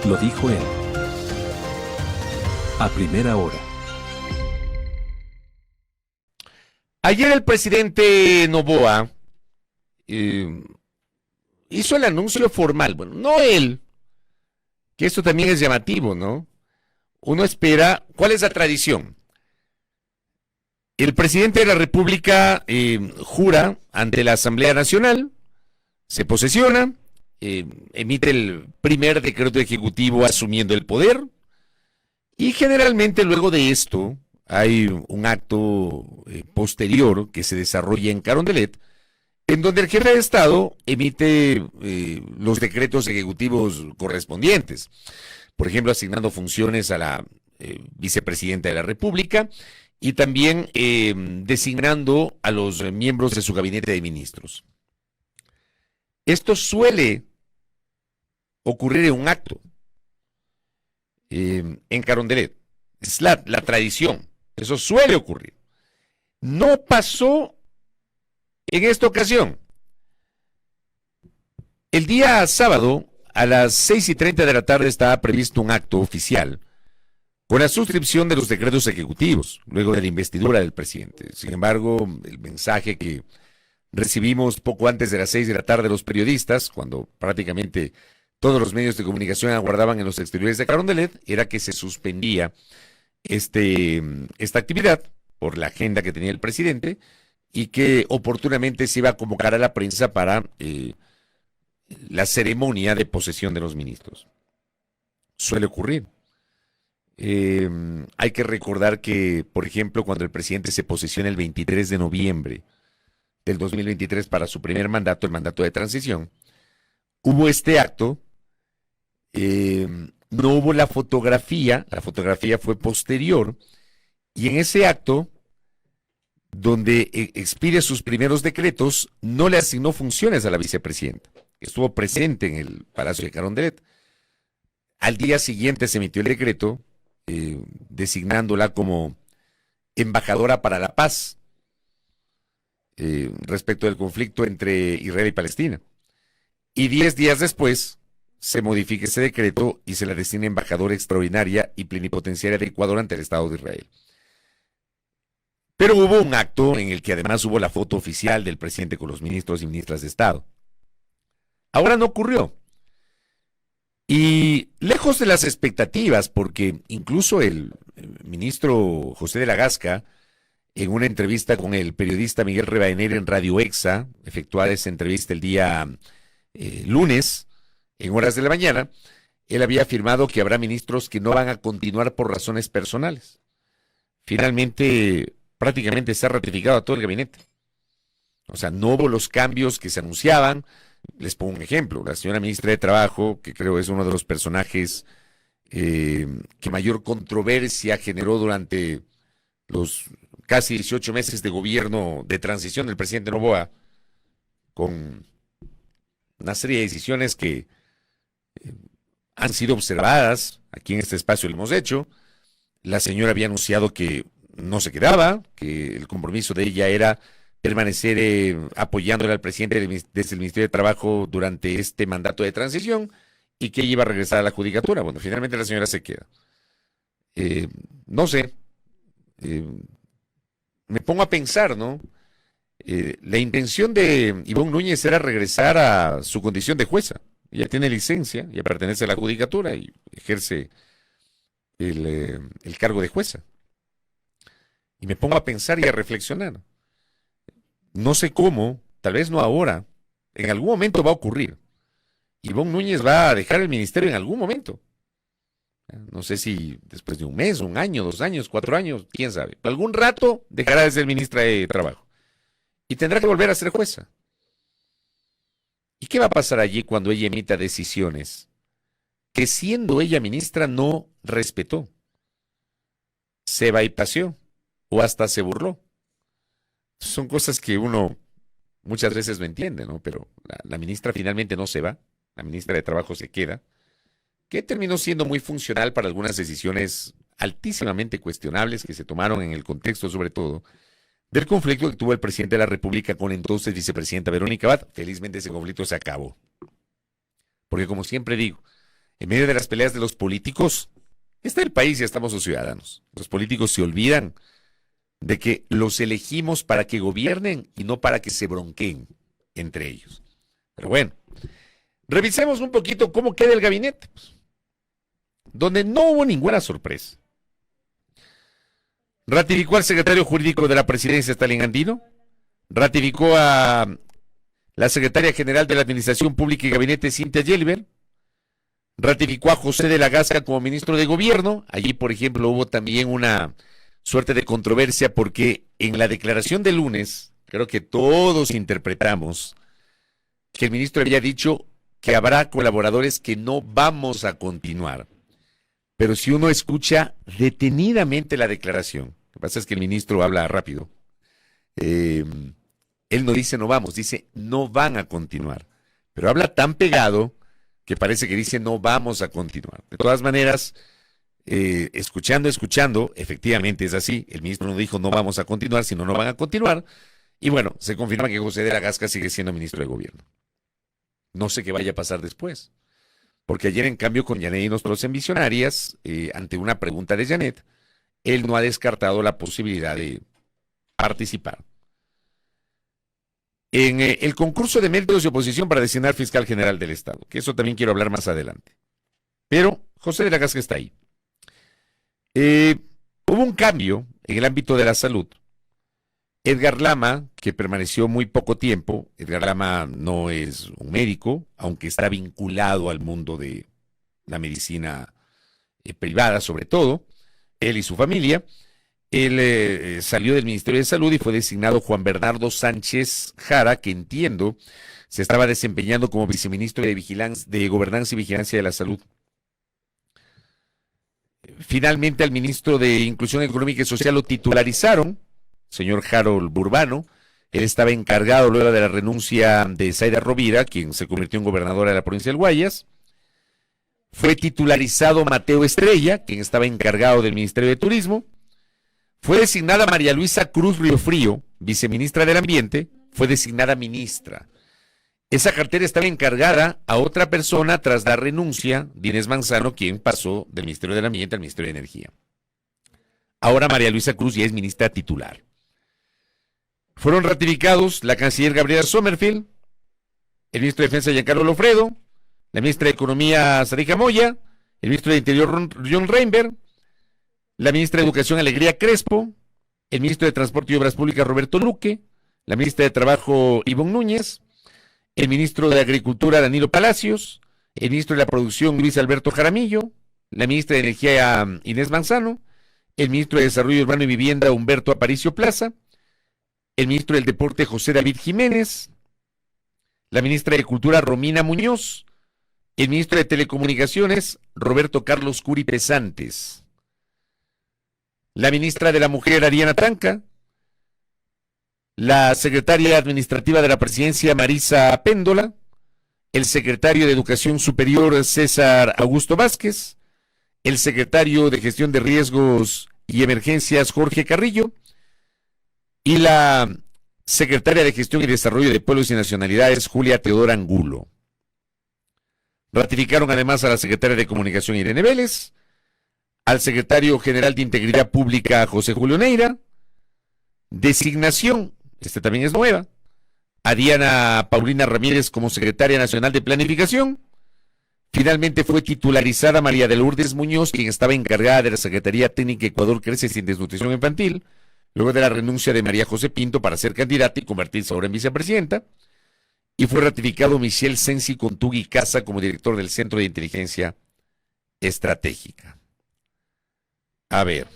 Lo dijo él. A primera hora. Ayer el presidente Noboa hizo el anuncio formal. Bueno, no él, que esto también es llamativo, ¿no? Uno espera, ¿cuál es la tradición? El presidente de la República jura ante la Asamblea Nacional, se posesiona, emite el primer decreto ejecutivo asumiendo el poder, y generalmente luego de esto hay un acto posterior que se desarrolla en Carondelet, en donde el jefe de Estado emite los decretos ejecutivos correspondientes. Por ejemplo, asignando funciones a la vicepresidenta de la República y también designando a los miembros de su gabinete de ministros. Esto suele ocurrir en un acto en Carondelet. Es la tradición. Eso suele ocurrir. No pasó en esta ocasión. El día sábado, a las 6:30 de la tarde, estaba previsto un acto oficial con la suscripción de los decretos ejecutivos, luego de la investidura del presidente. Sin embargo, el mensaje que recibimos poco antes de las 6 de la tarde los periodistas, cuando prácticamente todos los medios de comunicación aguardaban en los exteriores de Carondelet, era que se suspendía esta actividad por la agenda que tenía el presidente y que oportunamente se iba a convocar a la prensa para la ceremonia de posesión de los ministros. Suele ocurrir. Hay que recordar que, por ejemplo, cuando el presidente se posesiona el 23 de noviembre del 2023 para su primer mandato, el mandato de transición, hubo este acto, no hubo la fotografía fue posterior, y en ese acto, donde expide sus primeros decretos, no le asignó funciones a la vicepresidenta, que estuvo presente en el Palacio de Carondelet. Al día siguiente se emitió el decreto, designándola como embajadora para la paz respecto del conflicto entre Israel y Palestina. Y 10 días después se modifica ese decreto y se la designa embajadora extraordinaria y plenipotenciaria de Ecuador ante el Estado de Israel. Pero hubo un acto en el que además hubo la foto oficial del presidente con los ministros y ministras de Estado. Ahora no ocurrió. Y lejos de las expectativas, porque incluso el ministro José de la Gasca, en una entrevista con el periodista Miguel Rivadeneira en Radio Exa, efectuada esa entrevista el día lunes, en horas de la mañana, él había afirmado que habrá ministros que no van a continuar por razones personales. Finalmente, prácticamente se ha ratificado a todo el gabinete. O sea, no hubo los cambios que se anunciaban. Les pongo un ejemplo, la señora ministra de Trabajo, que creo es uno de los personajes que mayor controversia generó durante los casi 18 meses de gobierno de transición del presidente Noboa, con una serie de decisiones que han sido observadas, aquí en este espacio lo hemos hecho. La señora había anunciado que no se quedaba, que el compromiso de ella era permanecer apoyándole al presidente desde el Ministerio de Trabajo durante este mandato de transición y que ella iba a regresar a la judicatura. Bueno, finalmente la señora se queda. No sé, me pongo a pensar, ¿no? La intención de Ivonne Núñez era regresar a su condición de jueza. Ella tiene licencia, ya pertenece a la judicatura y ejerce el cargo de jueza. Y me pongo a pensar y a reflexionar. No sé cómo, tal vez no ahora, en algún momento va a ocurrir. Ivonne Núñez va a dejar el ministerio en algún momento. No sé si después de un mes, un año, 2 años, 4 años, quién sabe. Algún rato dejará de ser ministra de Trabajo. Y tendrá que volver a ser jueza. ¿Y qué va a pasar allí cuando ella emita decisiones que siendo ella ministra no respetó? Se bypaseó o hasta se burló. Son cosas que uno muchas veces no entiende, ¿no? Pero la ministra finalmente no se va, la ministra de Trabajo se queda, que terminó siendo muy funcional para algunas decisiones altísimamente cuestionables que se tomaron en el contexto, sobre todo, del conflicto que tuvo el presidente de la República con entonces vicepresidenta Verónica Abad. Felizmente ese conflicto se acabó. Porque como siempre digo, En medio de las peleas de los políticos, está el país y estamos los ciudadanos. Los políticos se olvidan de que los elegimos para que gobiernen y no para que se bronqueen entre ellos. Pero bueno, revisemos un poquito cómo queda el gabinete, donde no hubo ninguna sorpresa. Ratificó al secretario jurídico de la presidencia, Stalin Andino. Ratificó a la secretaria general de la Administración Pública y Gabinete, Cynthia Yeliber. Ratificó a José de la Gasca como ministro de Gobierno. Allí, por ejemplo, hubo también una suerte de controversia porque en la declaración de lunes, creo que todos interpretamos que el ministro había dicho que habrá colaboradores que no vamos a continuar. Pero si uno escucha detenidamente la declaración, lo que pasa es que el ministro habla rápido, él no dice no vamos, dice no van a continuar. Pero habla tan pegado que parece que dice no vamos a continuar. De todas maneras, escuchando, efectivamente es así. El ministro no dijo no vamos a continuar, sino no van a continuar. Y bueno, se confirma que José de la Gasca sigue siendo ministro de Gobierno. No sé qué vaya a pasar después. Porque ayer, en cambio, con Janet y nosotros en Visionarias, ante una pregunta de Janet, él no ha descartado la posibilidad de participar en el concurso de méritos de oposición para designar fiscal general del Estado, que eso también quiero hablar más adelante. Pero José de la Gasca está ahí. Hubo un cambio en el ámbito de la salud. Edgar Lama, que permaneció muy poco tiempo, Edgar Lama no es un médico, aunque está vinculado al mundo de la medicina privada, sobre todo, él y su familia. Él salió del Ministerio de Salud y fue designado Juan Bernardo Sánchez Jara, que entiendo se estaba desempeñando como viceministro de Gobernanza y Vigilancia de la Salud. Finalmente, al ministro de Inclusión Económica y Social lo titularizaron, señor Harold Burbano. Él estaba encargado luego de la renuncia de Zaida Rovira, quien se convirtió en gobernadora de la provincia del Guayas. Fue titularizado Mateo Estrella, quien estaba encargado del Ministerio de Turismo. Fue designada María Luisa Cruz Riofrío, viceministra del Ambiente, fue designada ministra. Esa cartera estaba encargada a otra persona tras la renuncia de Inés Manzano, quien pasó del Ministerio del Ambiente al Ministerio de Energía. Ahora María Luisa Cruz ya es ministra titular. Fueron ratificados la canciller Gabriela Sommerfield, el ministro de Defensa Giancarlo Lofredo, la ministra de Economía Sarija Moya, el ministro de Interior John Reinberg, la ministra de Educación Alegría Crespo, el ministro de Transporte y Obras Públicas Roberto Luque, la ministra de Trabajo Ivonne Núñez, el ministro de Agricultura Danilo Palacios, el ministro de la Producción Luis Alberto Jaramillo, la ministra de Energía Inés Manzano, el ministro de Desarrollo Urbano y Vivienda Humberto Aparicio Plaza, el ministro del Deporte José David Jiménez, la ministra de Cultura Romina Muñoz, el ministro de Telecomunicaciones Roberto Carlos Curi Pesantes, la ministra de la Mujer Ariana Tanca, la secretaria administrativa de la Presidencia Marisa Péndola, el secretario de Educación Superior César Augusto Vázquez, el secretario de Gestión de Riesgos y Emergencias Jorge Carrillo, y la secretaria de Gestión y Desarrollo de Pueblos y Nacionalidades, Julia Teodora Angulo. Ratificaron además a la secretaria de Comunicación, Irene Vélez, al secretario general de Integridad Pública, José Julio Neira. Designación, también es nueva, a Diana Paulina Ramírez como secretaria nacional de Planificación. Finalmente fue titularizada María de Lourdes Muñoz, quien estaba encargada de la Secretaría Técnica Ecuador Crece Sin Desnutrición Infantil, luego de la renuncia de María José Pinto para ser candidata y convertirse ahora en vicepresidenta. Y fue ratificado Michel Sensi Contugui Casa como director del Centro de Inteligencia Estratégica. A ver.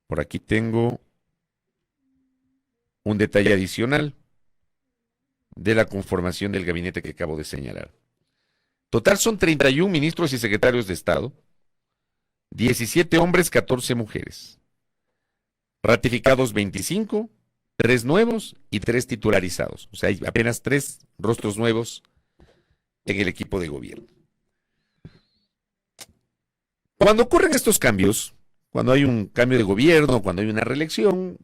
Por aquí tengo un detalle adicional de la conformación del gabinete que acabo de señalar. Total son 31 ministros y secretarios de Estado, 17 hombres, 14 mujeres. Ratificados 25, 3 nuevos y 3 titularizados. O sea, hay apenas 3 rostros nuevos en el equipo de gobierno. Cuando ocurren estos cambios, cuando hay un cambio de gobierno, cuando hay una reelección,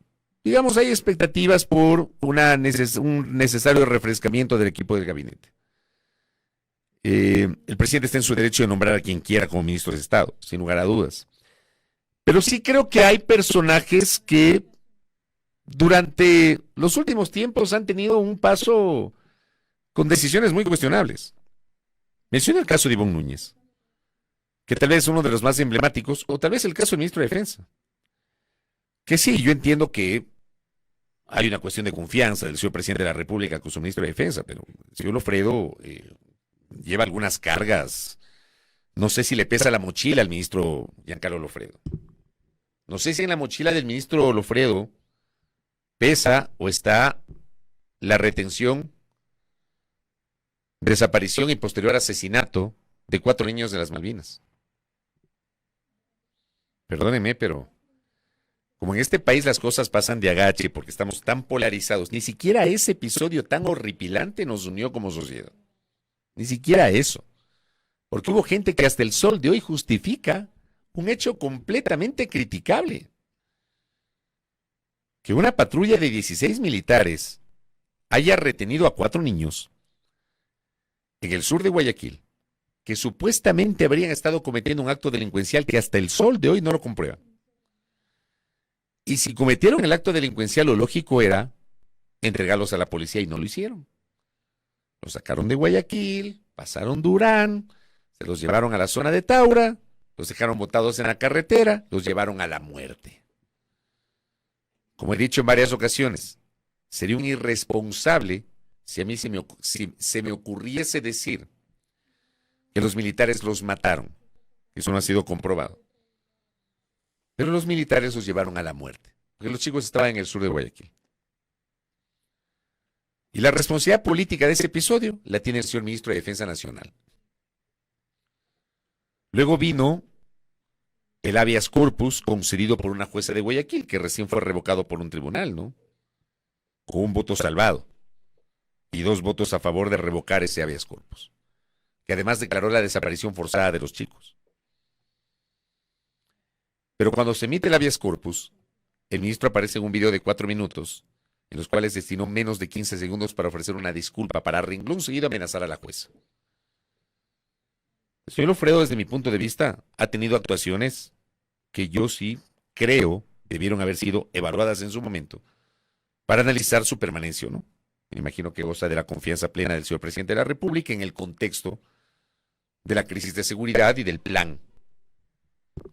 digamos, hay expectativas por un necesario refrescamiento del equipo del gabinete. El presidente está en su derecho de nombrar a quien quiera como ministro de Estado, sin lugar a dudas. Pero sí creo que hay personajes que durante los últimos tiempos han tenido un paso con decisiones muy cuestionables. Menciona el caso de Ivonne Núñez, que tal vez es uno de los más emblemáticos, o tal vez el caso del ministro de Defensa. Que sí, yo entiendo que hay una cuestión de confianza del señor presidente de la República con su ministro de Defensa, pero el señor Lofredo lleva algunas cargas. No sé si le pesa la mochila al ministro Giancarlo Lofredo. No sé si en la mochila del ministro Lofredo pesa o está la retención, desaparición y posterior asesinato de 4 niños de las Malvinas. Perdóneme, pero como en este país las cosas pasan de agache porque estamos tan polarizados, ni siquiera ese episodio tan horripilante nos unió como sociedad. Ni siquiera eso. Porque hubo gente que hasta el sol de hoy justifica un hecho completamente criticable. Que una patrulla de 16 militares haya retenido a 4 niños en el sur de Guayaquil, que supuestamente habrían estado cometiendo un acto delincuencial que hasta el sol de hoy no lo comprueba. Y si cometieron el acto delincuencial, lo lógico era entregarlos a la policía y no lo hicieron. Los sacaron de Guayaquil, pasaron Durán, se los llevaron a la zona de Taura, los dejaron botados en la carretera, los llevaron a la muerte. Como he dicho en varias ocasiones, sería un irresponsable si a mí se me ocurriese decir que los militares los mataron. Eso no ha sido comprobado. Pero los militares los llevaron a la muerte, porque los chicos estaban en el sur de Guayaquil. Y la responsabilidad política de ese episodio la tiene el señor ministro de Defensa Nacional. Luego vino el habeas corpus concedido por una jueza de Guayaquil, que recién fue revocado por un tribunal, ¿no? Con un voto salvado y 2 votos a favor de revocar ese habeas corpus, que además declaró la desaparición forzada de los chicos. Pero cuando se emite el habeas corpus, el ministro aparece en un video de 4 minutos, en los cuales destinó menos de 15 segundos para ofrecer una disculpa, para renglón seguido amenazar a la jueza. El señor Lofredo, desde mi punto de vista, ha tenido actuaciones que yo sí creo debieron haber sido evaluadas en su momento para analizar su permanencia o no. Me imagino que goza de la confianza plena del señor presidente de la República en el contexto de la crisis de seguridad y del plan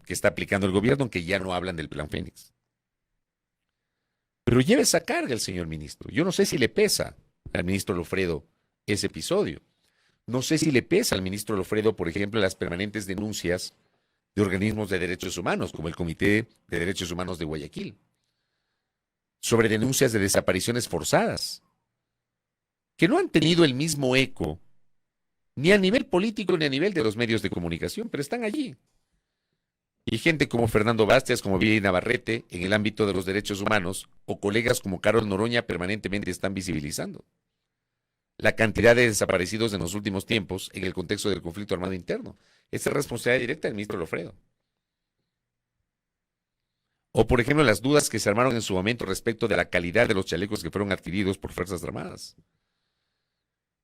que está aplicando el gobierno, aunque ya no hablan del plan Fénix. Pero lleva esa carga el señor ministro. Yo no sé si le pesa al ministro Lofredo ese episodio. No sé si le pesa al ministro Lofredo, por ejemplo, las permanentes denuncias de organismos de derechos humanos, como el Comité de Derechos Humanos de Guayaquil, sobre denuncias de desapariciones forzadas, que no han tenido el mismo eco, ni a nivel político ni a nivel de los medios de comunicación, pero están allí. Y gente como Fernando Bastias, como Viri Navarrete, en el ámbito de los derechos humanos, o colegas como Carol Noroña permanentemente están visibilizando la cantidad de desaparecidos en los últimos tiempos en el contexto del conflicto armado interno. Esa es responsabilidad directa del ministro Lofredo. O, por ejemplo, las dudas que se armaron en su momento respecto de la calidad de los chalecos que fueron adquiridos por Fuerzas Armadas.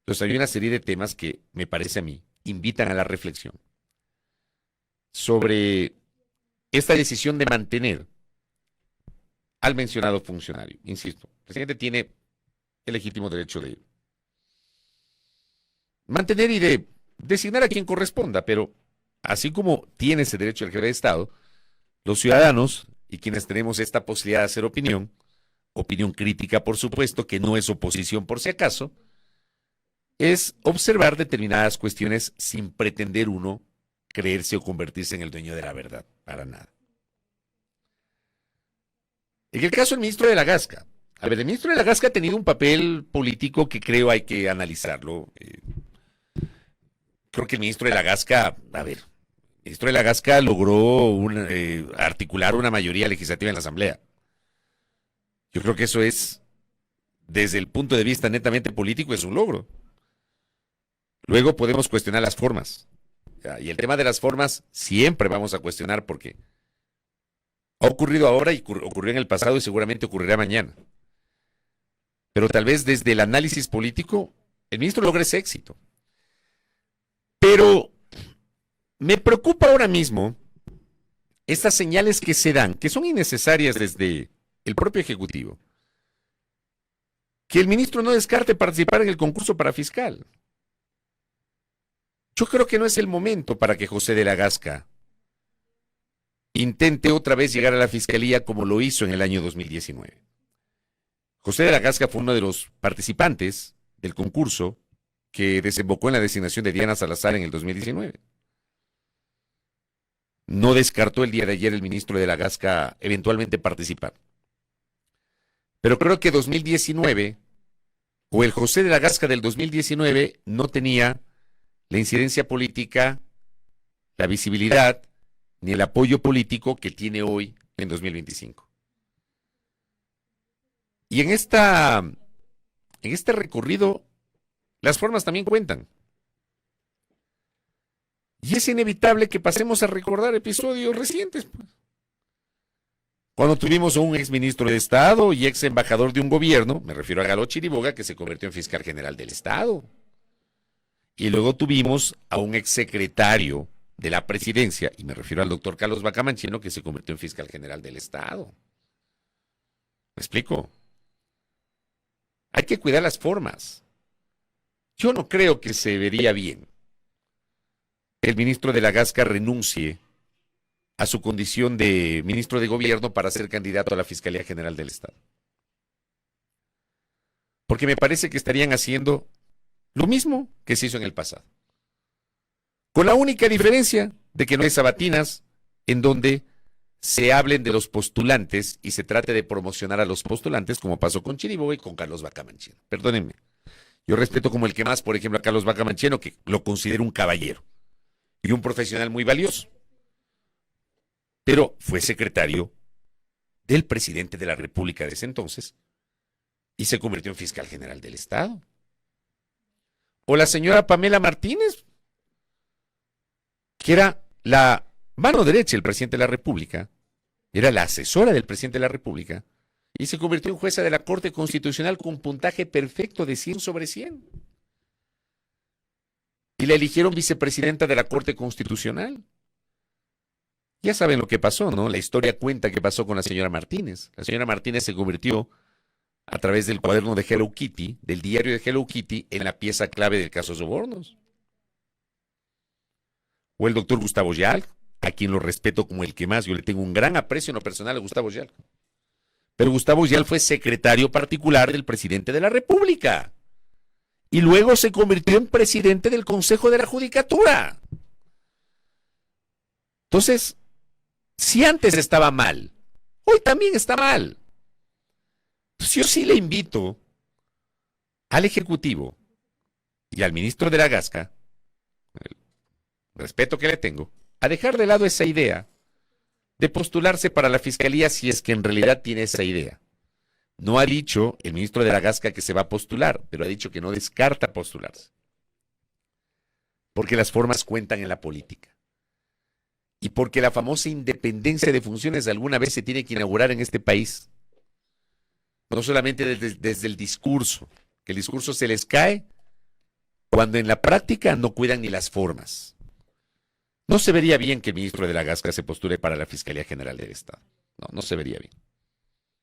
Entonces, hay una serie de temas que, me parece a mí, invitan a la reflexión sobre esta decisión de mantener al mencionado funcionario. Insisto, el presidente tiene el legítimo derecho de mantener y de designar a quien corresponda, pero así como tiene ese derecho el jefe de Estado, los ciudadanos y quienes tenemos esta posibilidad de hacer opinión crítica, por supuesto, que no es oposición por si acaso, es observar determinadas cuestiones sin pretender uno creerse o convertirse en el dueño de la verdad, para nada. En el caso del ministro de la Gasca, a ver, el ministro de la Gasca ha tenido un papel político que creo hay que analizarlo. Creo que el ministro de la Gasca, el ministro de la Gasca logró articular una mayoría legislativa en la Asamblea. Yo creo que eso es, desde el punto de vista netamente político, es un logro. Luego podemos cuestionar las formas. Y el tema de las formas siempre vamos a cuestionar porque ha ocurrido ahora y ocurrió en el pasado y seguramente ocurrirá mañana. Pero tal vez desde el análisis político, el ministro logra ese éxito. Pero me preocupa ahora mismo estas señales que se dan, que son innecesarias desde el propio Ejecutivo. Que el ministro no descarte participar en el concurso para fiscal. Yo creo que no es el momento para que José de la Gasca intente otra vez llegar a la fiscalía como lo hizo en el año 2019. José de la Gasca fue uno de los participantes del concurso que desembocó en la designación de Diana Salazar en el 2019. No descartó el día de ayer el ministro de la Gasca eventualmente participar. Pero creo que 2019, o el José de la Gasca del 2019, no tenía la incidencia política, la visibilidad, ni el apoyo político que tiene hoy en 2025. Y en este recorrido, las formas también cuentan. Y es inevitable que pasemos a recordar episodios recientes. Cuando tuvimos a un exministro de Estado y ex embajador de un gobierno, me refiero a Galo Chiriboga, que se convirtió en fiscal general del Estado. Y luego tuvimos a un exsecretario de la presidencia, y me refiero al doctor Carlos Bacamancheno, que se convirtió en fiscal general del Estado. ¿Me explico? Hay que cuidar las formas. Yo no creo que se vería bien el ministro de la Gasca renuncie a su condición de ministro de gobierno para ser candidato a la Fiscalía General del Estado. Porque me parece que estarían haciendo lo mismo que se hizo en el pasado. Con la única diferencia de que no hay sabatinas en donde se hablen de los postulantes y se trate de promocionar a los postulantes, como pasó con Chiriboga y con Carlos Bacamancheno. Perdónenme. Yo respeto como el que más, por ejemplo, a Carlos Bacamancheno, que lo considero un caballero y un profesional muy valioso. Pero fue secretario del presidente de la República de ese entonces y se convirtió en fiscal general del Estado. O la señora Pamela Martínez, que era la mano derecha del presidente de la República, era la asesora del presidente de la República, y se convirtió en jueza de la Corte Constitucional con puntaje perfecto de 100 sobre 100. Y la eligieron vicepresidenta de la Corte Constitucional. Ya saben lo que pasó, ¿no? La historia cuenta qué pasó con la señora Martínez. La señora Martínez se convirtió, a través del cuaderno de Hello Kitty, del diario de Hello Kitty, en la pieza clave del caso Sobornos. O el doctor Gustavo Yalc, a quien lo respeto como el que más. Yo le tengo un gran aprecio en lo personal a Gustavo Yalc. Pero Gustavo Yalc fue secretario particular del presidente de la República. Y luego se convirtió en presidente del Consejo de la Judicatura. Entonces, si antes estaba mal, hoy también está mal. Pues yo sí le invito al Ejecutivo y al ministro de la Gasca, el respeto que le tengo, a dejar de lado esa idea de postularse para la Fiscalía si es que en realidad tiene esa idea. No ha dicho el ministro de la Gasca que se va a postular, pero ha dicho que no descarta postularse. Porque las formas cuentan en la política. Y porque la famosa independencia de funciones alguna vez se tiene que inaugurar en este país. No solamente desde el discurso, que el discurso se les cae cuando en la práctica no cuidan ni las formas. No se vería bien que el ministro de la Gasca se postule para la Fiscalía General del Estado. No, no se vería bien.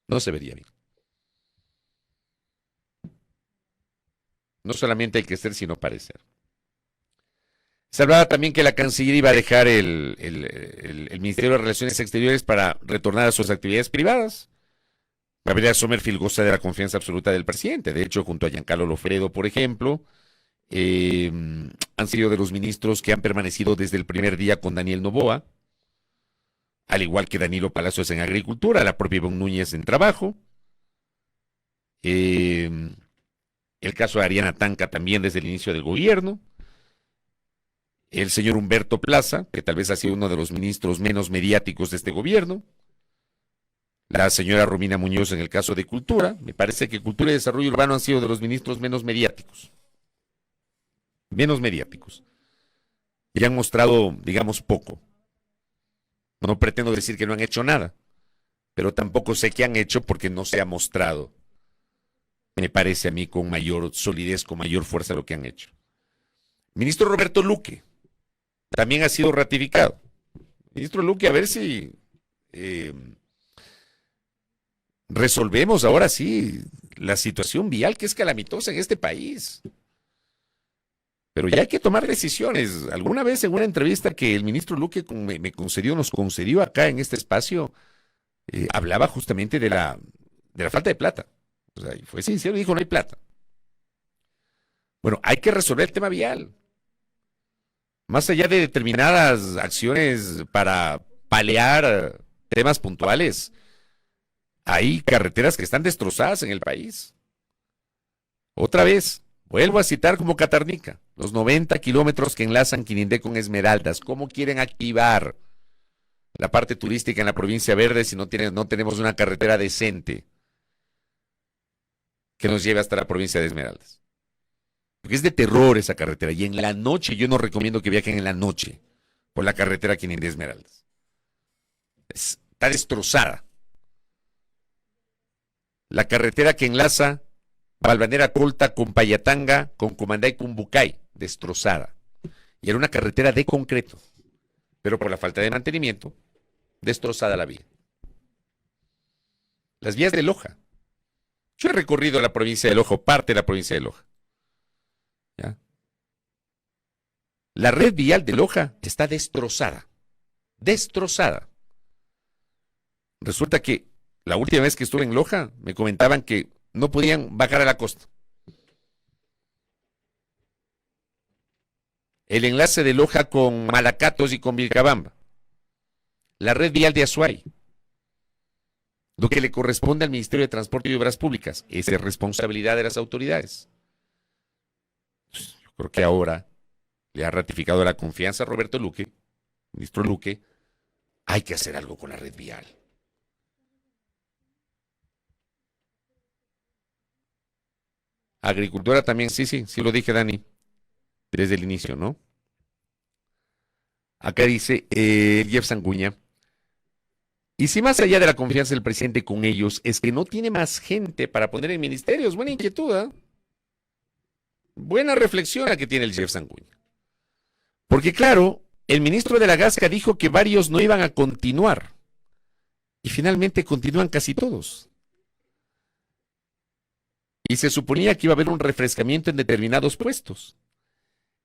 No se vería bien. No solamente hay que ser, sino parecer. Se hablaba también que la Cancillería iba a dejar el Ministerio de Relaciones Exteriores para retornar a sus actividades privadas. Gabriela Sommerfield goza de la confianza absoluta del presidente. De hecho, junto a Giancarlo Lofredo, por ejemplo, han sido de los ministros que han permanecido desde el primer día con Daniel Noboa, al igual que Danilo Palacios en Agricultura, la propia Ivonne Núñez en Trabajo. El caso de Ariana Tanca también desde el inicio del gobierno. El señor Humberto Plaza, que tal vez ha sido uno de los ministros menos mediáticos de este gobierno. La señora Romina Muñoz en el caso de Cultura. Me parece que Cultura y Desarrollo Urbano han sido de los ministros menos mediáticos. Menos mediáticos. Y han mostrado, digamos, poco. No pretendo decir que no han hecho nada, pero tampoco sé qué han hecho porque no se ha mostrado, me parece a mí, con mayor solidez, con mayor fuerza lo que han hecho. Ministro Roberto Luque, también ha sido ratificado. Ministro Luque, a ver si resolvemos ahora sí la situación vial que es calamitosa en este país. Pero ya hay que tomar decisiones. Alguna vez en una entrevista que el ministro Luque nos concedió acá en este espacio, hablaba justamente de la falta de plata. O sea, y fue sincero y dijo, no hay plata. Bueno, hay que resolver el tema vial. Más allá de determinadas acciones para paliar temas puntuales, hay carreteras que están destrozadas en el país. Otra vez, vuelvo a citar como Catarnica, los 90 kilómetros que enlazan Quinindé con Esmeraldas. ¿Cómo quieren activar la parte turística en la provincia verde si no tenemos una carretera decente que nos lleve hasta la provincia de Esmeraldas? Porque es de terror esa carretera. Y en la noche, yo no recomiendo que viajen en la noche por la carretera Quinindé Esmeraldas. Está destrozada. La carretera que enlaza Balvanera Colta con Payatanga, con Comandá y Cumbucay, destrozada. Y era una carretera de concreto. Pero por la falta de mantenimiento, destrozada la vía. Las vías de Loja. Yo he recorrido la provincia de Loja, parte de la provincia de Loja. ¿Ya? La red vial de Loja está destrozada. Destrozada. Resulta que la última vez que estuve en Loja me comentaban que no podían bajar a la costa. El enlace de Loja con Malacatos y con Vilcabamba. La red vial de Azuay. Lo que le corresponde al Ministerio de Transporte y Obras Públicas. Esa es responsabilidad de las autoridades. Yo creo que ahora le ha ratificado la confianza a Roberto Luque, ministro Luque. Hay que hacer algo con la red vial. Agricultura también, sí lo dije, Dani, desde el inicio, ¿no? Acá dice Jeff Sanguña, y si más allá de la confianza del presidente con ellos es que no tiene más gente para poner en ministerios, buena inquietud, ¿eh? Buena reflexión la que tiene el Jeff Sanguña. Porque claro, el ministro de la Gasca dijo que varios no iban a continuar, y finalmente continúan casi todos. Y se suponía que iba a haber un refrescamiento en determinados puestos.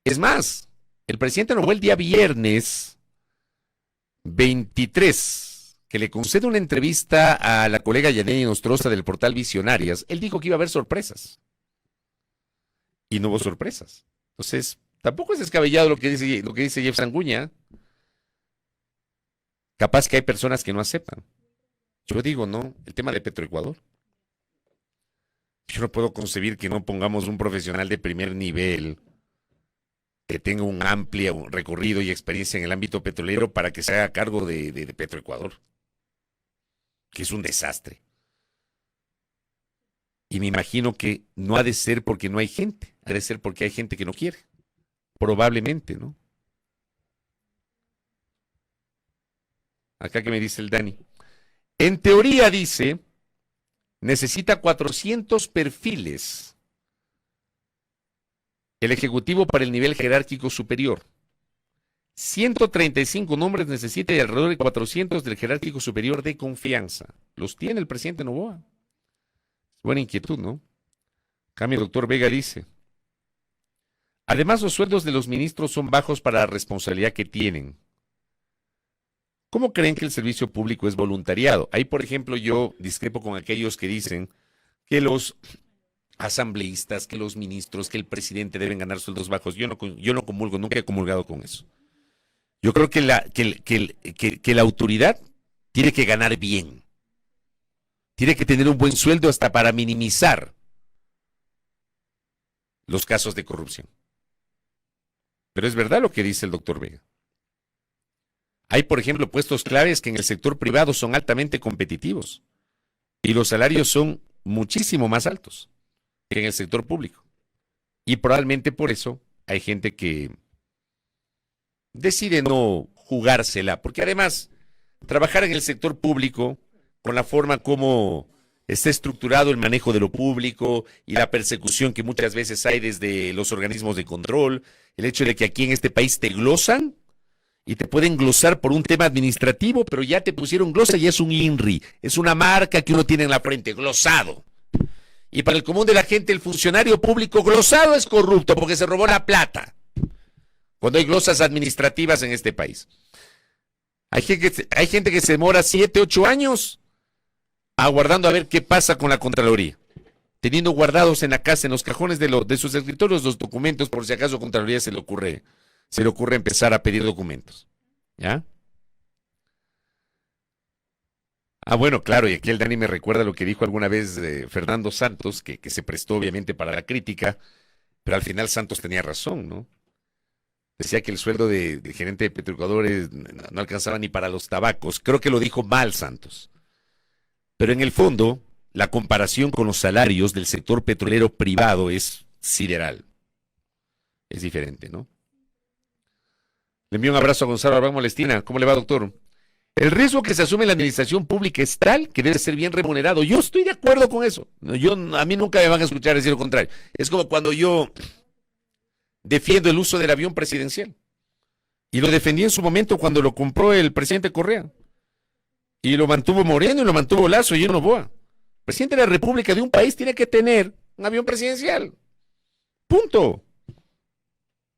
Es más, el presidente Novoa el día viernes 23, que le concede una entrevista a la colega Yaneni Nostroza del portal Visionarias, él dijo que iba a haber sorpresas. Y no hubo sorpresas. Entonces, tampoco es descabellado lo que dice Jeff Sanguña. Capaz que hay personas que no aceptan. Yo digo, no, el tema de Petroecuador. Yo no puedo concebir que no pongamos un profesional de primer nivel que tenga un amplio recorrido y experiencia en el ámbito petrolero para que se haga cargo de Petroecuador, que es un desastre. Y me imagino que no ha de ser porque no hay gente, ha de ser porque hay gente que no quiere. Probablemente, ¿no? Acá que me dice el Dani. En teoría dice, necesita 400 perfiles el Ejecutivo para el nivel jerárquico superior. 135 nombres necesita y alrededor de 400 del jerárquico superior de confianza. Los tiene el presidente Novoa. Buena inquietud, ¿no? Acá mi doctor Vega dice, además los sueldos de los ministros son bajos para la responsabilidad que tienen. ¿Cómo creen que el servicio público es voluntariado? Ahí, por ejemplo, yo discrepo con aquellos que dicen que los asambleístas, que los ministros, que el presidente deben ganar sueldos bajos. Yo no comulgo, nunca he comulgado con eso. Yo creo que la autoridad tiene que ganar bien. Tiene que tener un buen sueldo hasta para minimizar los casos de corrupción. Pero es verdad lo que dice el doctor Vega. Hay, por ejemplo, puestos claves que en el sector privado son altamente competitivos y los salarios son muchísimo más altos que en el sector público. Y probablemente por eso hay gente que decide no jugársela, porque además trabajar en el sector público, con la forma como está estructurado el manejo de lo público y la persecución que muchas veces hay desde los organismos de control, el hecho de que aquí en este país te glosan y te pueden glosar por un tema administrativo, pero ya te pusieron glosa y es un INRI, es una marca que uno tiene en la frente, glosado. Y para el común de la gente, el funcionario público glosado es corrupto porque se robó la plata. Cuando hay glosas administrativas en este país. Hay gente que se demora 7, 8 años aguardando a ver qué pasa con la Contraloría, teniendo guardados en la casa, en los cajones de sus escritorios, los documentos, por si acaso a Contraloría se le ocurre empezar a pedir documentos. ¿Ya? Ah, bueno, claro, y aquí el Dani me recuerda lo que dijo alguna vez Fernando Santos, que se prestó obviamente para la crítica, pero al final Santos tenía razón, ¿no? Decía que el sueldo de gerente de petroecuadores no alcanzaba ni para los tabacos. Creo que lo dijo mal Santos. Pero en el fondo, la comparación con los salarios del sector petrolero privado es sideral. Es diferente, ¿no? Le envío un abrazo a Gonzalo Arbán Molestina. ¿Cómo le va, doctor? El riesgo que se asume en la administración pública es tal que debe ser bien remunerado. Yo estoy de acuerdo con eso. A mí nunca me van a escuchar decir lo contrario. Es como cuando yo defiendo el uso del avión presidencial. Y lo defendí en su momento cuando lo compró el presidente Correa. Y lo mantuvo Moreno y lo mantuvo Lazo y yo Noboa. El presidente de la República de un país tiene que tener un avión presidencial. Punto.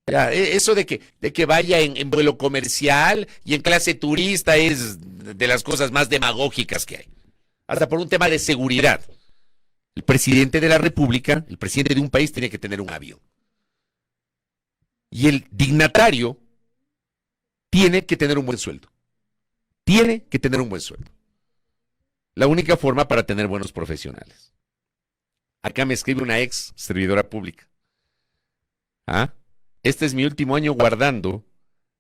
Ya, eso de que vaya en vuelo comercial y en clase turista es de las cosas más demagógicas que hay. Hasta por un tema de seguridad. El presidente de la República, el presidente de un país tiene que tener un avión. Y el dignatario tiene que tener un buen sueldo. Tiene que tener un buen sueldo. La única forma para tener buenos profesionales. Acá me escribe una ex servidora pública. ¿Ah? Este es mi último año guardando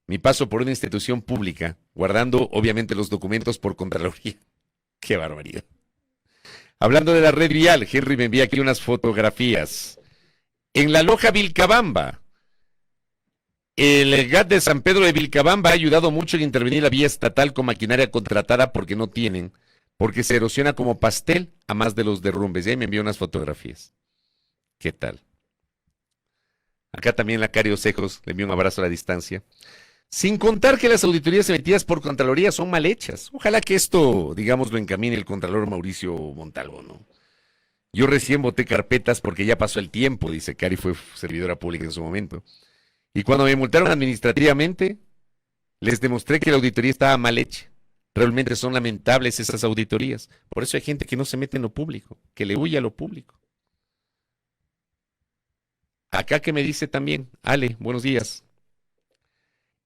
mi paso por una institución pública, guardando obviamente los documentos por Contraloría. ¡Qué barbaridad! Hablando de la red vial, Henry me envía aquí unas fotografías. En la Loja Vilcabamba, el GAT de San Pedro de Vilcabamba ha ayudado mucho en intervenir la vía estatal con maquinaria contratada porque se erosiona como pastel a más de los derrumbes. Y ahí me envió unas fotografías. ¿Qué tal? Acá también la Cario Cejos, le envío un abrazo a la distancia. Sin contar que las auditorías emitidas por Contraloría son mal hechas. Ojalá que esto, digamos, lo encamine el Contralor Mauricio Montalvo, ¿no? Yo recién boté carpetas porque ya pasó el tiempo, dice Cari, fue servidora pública en su momento. Y cuando me multaron administrativamente, les demostré que la auditoría estaba mal hecha. Realmente son lamentables esas auditorías. Por eso hay gente que no se mete en lo público, que le huye a lo público. Acá que me dice también, Ale, buenos días.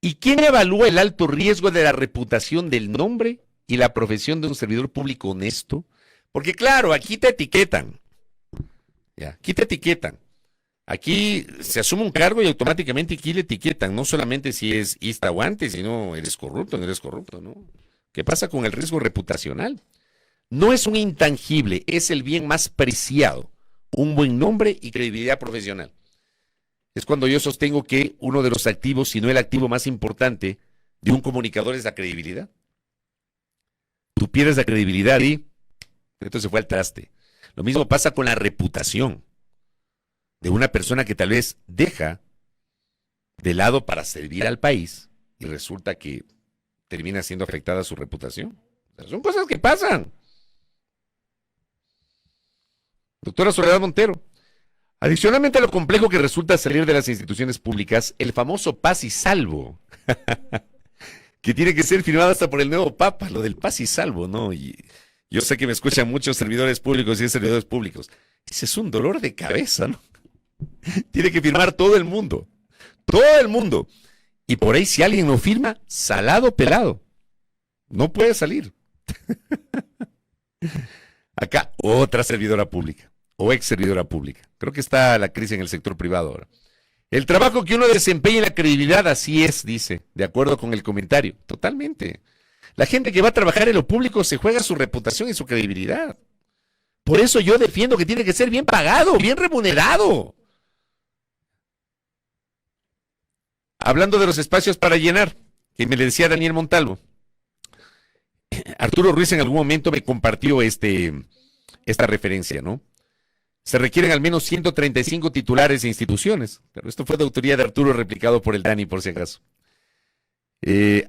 ¿Y quién evalúa el alto riesgo de la reputación del nombre y la profesión de un servidor público honesto? Porque claro, aquí te etiquetan. Ya, aquí te etiquetan. Aquí se asume un cargo y automáticamente aquí le etiquetan, no solamente si es ista o antes, sino eres corrupto, no eres corrupto, ¿no? ¿Qué pasa con el riesgo reputacional? No es un intangible, es el bien más preciado, un buen nombre y credibilidad profesional. Es cuando yo sostengo que uno de los activos, si no el activo más importante de un comunicador es la credibilidad. Tú pierdes la credibilidad y esto se fue al traste. Lo mismo pasa con la reputación de una persona que tal vez deja de lado para servir al país y resulta que termina siendo afectada su reputación. O sea, son cosas que pasan. Doctora Soledad Montero. Adicionalmente a lo complejo que resulta salir de las instituciones públicas, el famoso paz y salvo, que tiene que ser firmado hasta por el nuevo Papa, lo del paz y salvo, ¿no? Y yo sé que me escuchan muchos servidores públicos y servidores públicos. Ese es un dolor de cabeza, ¿no? Tiene que firmar todo el mundo. Todo el mundo. Y por ahí si alguien no firma, salado pelado. No puede salir. Acá otra servidora pública o ex servidora pública. Creo que está la crisis en el sector privado ahora. El trabajo que uno desempeña en la credibilidad, así es, dice, de acuerdo con el comentario. Totalmente. La gente que va a trabajar en lo público se juega su reputación y su credibilidad. Por eso yo defiendo que tiene que ser bien pagado, bien remunerado. Hablando de los espacios para llenar, que me le decía Daniel Montalvo, Arturo Ruiz en algún momento me compartió esta referencia, ¿no? Se requieren al menos 135 titulares de instituciones, pero esto fue de autoría de Arturo replicado por el Dani, por si acaso.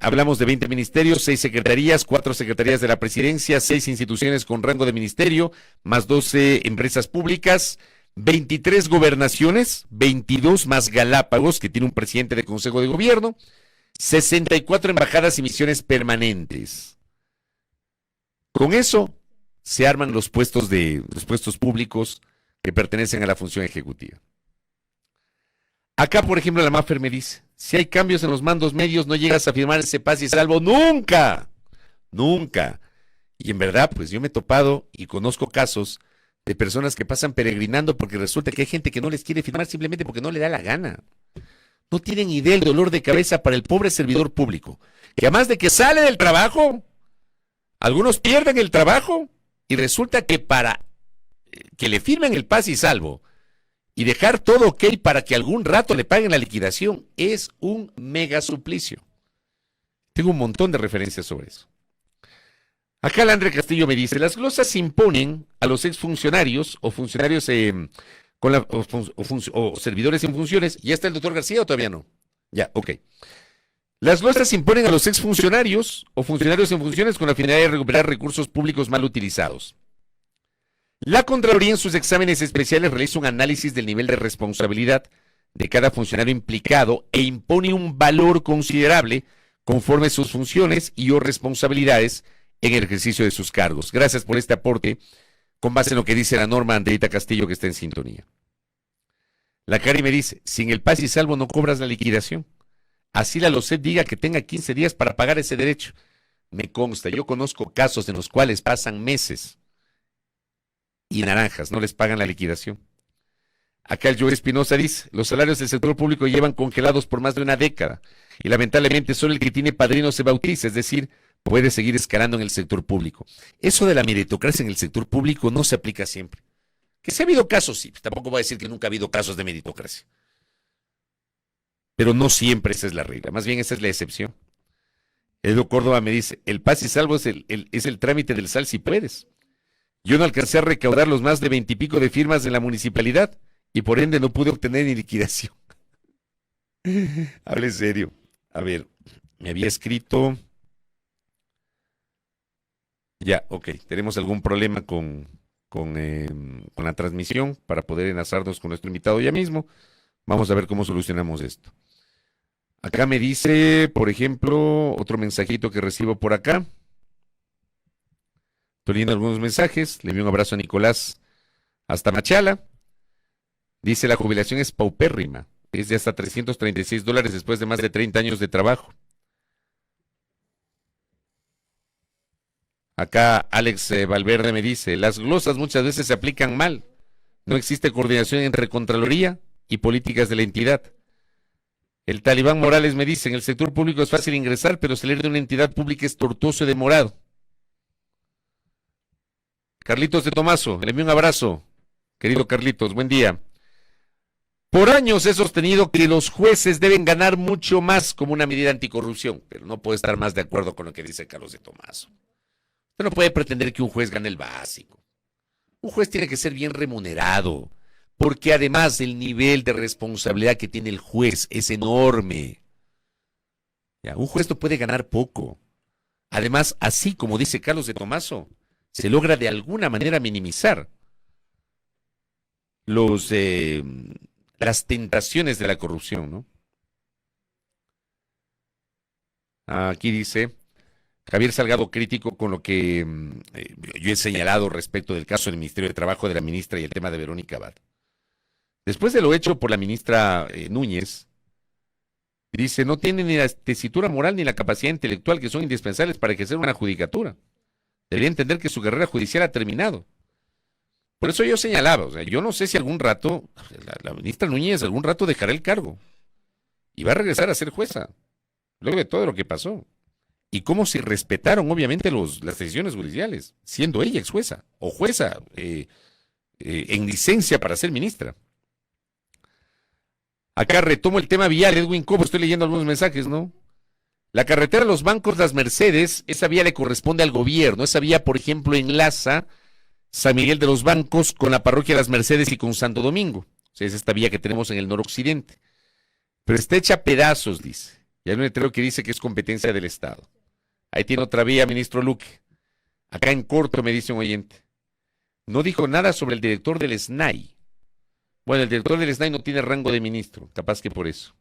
Hablamos de 20 ministerios, 6 secretarías, 4 secretarías de la presidencia, 6 instituciones con rango de ministerio, más 12 empresas públicas, 23 gobernaciones, 22 más Galápagos, que tiene un presidente de consejo de gobierno, 64 embajadas y misiones permanentes. Con eso se arman los puestos públicos que pertenecen a la función ejecutiva. Acá, por ejemplo, la Maffer me dice, si hay cambios en los mandos medios, no llegas a firmar ese paz y salvo nunca, nunca. Y en verdad, pues yo me he topado y conozco casos de personas que pasan peregrinando porque resulta que hay gente que no les quiere firmar simplemente porque no le da la gana. No tienen idea del dolor de cabeza para el pobre servidor público, que además de que sale del trabajo, algunos pierden el trabajo y resulta que para que le firmen el paz y salvo y dejar todo ok para que algún rato le paguen la liquidación es un mega suplicio. Tengo un montón de referencias sobre eso. Acá Landre Castillo me dice, las glosas se imponen a los exfuncionarios o funcionarios o servidores en funciones. ¿Ya está el doctor García o todavía no? Ya, ok. Las glosas se imponen a los exfuncionarios o funcionarios en funciones con la finalidad de recuperar recursos públicos mal utilizados. La Contraloría en sus exámenes especiales realiza un análisis del nivel de responsabilidad de cada funcionario implicado e impone un valor considerable conforme a sus funciones y o responsabilidades en el ejercicio de sus cargos. Gracias por este aporte con base en lo que dice la norma Andreita Castillo, que está en sintonía. La Cari me dice, sin el paz y salvo no cobras la liquidación. Así la LOCEP diga que tenga 15 días para pagar ese derecho. Me consta, yo conozco casos en los cuales pasan meses y naranjas, no les pagan la liquidación. Acá el Joe Espinosa dice, los salarios del sector público llevan congelados por más de una década y lamentablemente solo el que tiene padrino se bautiza, es decir, puede seguir escalando en el sector público. Eso de la meritocracia en el sector público no se aplica siempre. Que si ha habido casos, sí, tampoco voy a decir que nunca ha habido casos de meritocracia. Pero no siempre esa es la regla, más bien esa es la excepción. Edo Córdoba me dice, el paz y salvo es el trámite del sal si puedes. Yo no alcancé a recaudar los más de 20 y pico de firmas de la municipalidad y por ende no pude obtener ni liquidación. Hable serio. A ver, me había escrito... Ya, ok, tenemos algún problema con la transmisión para poder enlazarnos con nuestro invitado ya mismo. Vamos a ver cómo solucionamos esto. Acá me dice, por ejemplo, otro mensajito que recibo por acá. Estoy leyendo algunos mensajes. Le envío un abrazo a Nicolás hasta Machala. Dice, la jubilación es paupérrima. Es de hasta $336 después de más de 30 años de trabajo. Acá Alex Valverde me dice, las glosas muchas veces se aplican mal. No existe coordinación entre Contraloría y políticas de la entidad. El Talibán Morales me dice, en el sector público es fácil ingresar, pero salir de una entidad pública es tortuoso y demorado. Carlitos de Tomaso, le envío un abrazo. Querido Carlitos, buen día. Por años he sostenido que los jueces deben ganar mucho más como una medida anticorrupción, pero no puedo estar más de acuerdo con lo que dice Carlos de Tomaso. Usted no puede pretender que un juez gane el básico. Un juez tiene que ser bien remunerado, porque además el nivel de responsabilidad que tiene el juez es enorme. Ya, un juez no puede ganar poco. Además, así como dice Carlos de Tomaso, se logra de alguna manera minimizar las tentaciones de la corrupción, ¿no? Aquí dice Javier Salgado, crítico con lo que yo he señalado respecto del caso del Ministerio de Trabajo de la ministra y el tema de Verónica Abad. Después de lo hecho por la ministra Núñez, dice, no tiene ni la tesitura moral ni la capacidad intelectual que son indispensables para ejercer una judicatura. Debería entender que su carrera judicial ha terminado. Por eso yo señalaba, o sea, yo no sé si algún rato, la ministra Núñez algún rato dejará el cargo y va a regresar a ser jueza, luego de todo lo que pasó. Y cómo se respetaron, obviamente, las decisiones judiciales, siendo ella ex jueza o jueza en licencia para ser ministra. Acá retomo el tema vial, Edwin Cobo, estoy leyendo algunos mensajes, ¿no? La carretera Los Bancos, Las Mercedes, esa vía le corresponde al gobierno. Esa vía, por ejemplo, enlaza San Miguel de los Bancos con la parroquia Las Mercedes y con Santo Domingo. O sea, es esta vía que tenemos en el noroccidente. Pero está hecha a pedazos, dice. Y hay un letrero que dice que es competencia del Estado. Ahí tiene otra vía, ministro Luque. Acá en corto me dice un oyente. No dijo nada sobre el director del SNAI. Bueno, el director del SNAI no tiene rango de ministro, capaz que por eso.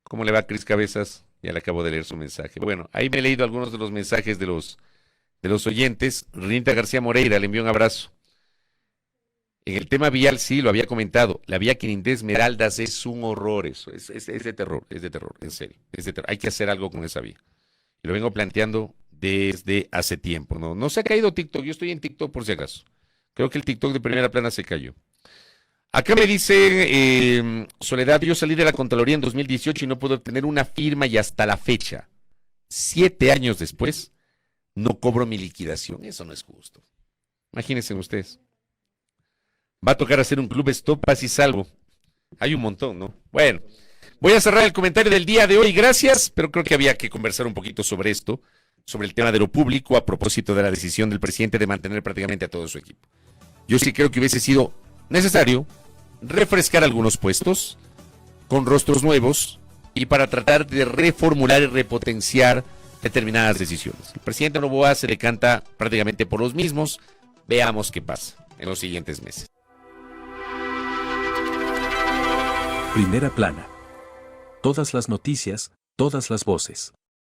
¿Cómo le va, Cris Cabezas? Ya le acabo de leer su mensaje. Bueno, ahí me he leído algunos de los mensajes de los oyentes. Rinita García Moreira, le envío un abrazo. En el tema vial, sí, lo había comentado. La vía Quirindé Esmeraldas es un horror, eso. Es de terror, en serio. Es de terror. Hay que hacer algo con esa vía. Y lo vengo planteando desde hace tiempo. No se ha caído TikTok. Yo estoy en TikTok por si acaso. Creo que el TikTok de primera plana se cayó. Acá me dice Soledad, yo salí de la Contraloría en 2018 y no puedo obtener una firma y hasta la fecha, 7 años después, no cobro mi liquidación. Eso no es justo. Imagínense ustedes. Va a tocar hacer un club stop, paz y salvo. Hay un montón, ¿no? Bueno, voy a cerrar el comentario del día de hoy. Gracias, pero creo que había que conversar un poquito sobre esto, sobre el tema de lo público a propósito de la decisión del presidente de mantener prácticamente a todo su equipo. Yo sí creo que hubiese sido necesario refrescar algunos puestos con rostros nuevos y para tratar de reformular y repotenciar determinadas decisiones. El presidente Noboa se decanta prácticamente por los mismos. Veamos qué pasa en los siguientes meses. Primera plana. Todas las noticias, todas las voces.